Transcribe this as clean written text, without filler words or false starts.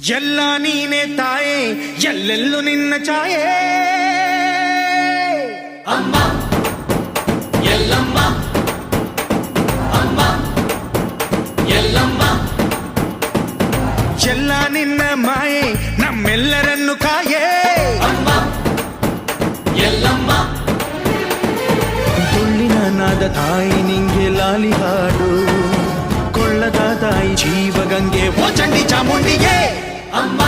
ಎಲ್ಲ ನೀನೆ ತಾಯೇ ಎಲ್ಲೆಲ್ಲೂ ನಿನ್ನ ಛಾಯೆ ಅಮ್ಮ ಎಲ್ಲಮ್ಮ ಅಮ್ಮ ಎಲ್ಲಮ್ಮ ಎಲ್ಲ ನಿನ್ನ ಮಾಯೆ ನಮ್ಮೆಲ್ಲರನ್ನು ಕಾಯೇ ಅಮ್ಮ ಎಲ್ಲಮ್ಮ ತುಳ್ಳಿನ ನಾದ ತಾಯಿ ನಿಂಗೆ ಲಾಲಿ ಹಾಡು ಕೊಳ್ಳದ ತಾಯಿ ಜೀವಗಂಗೆ ಓ ಚಂಡಿ ಚಾಮುಂಡಿಗೆ ಅಮ್ಮ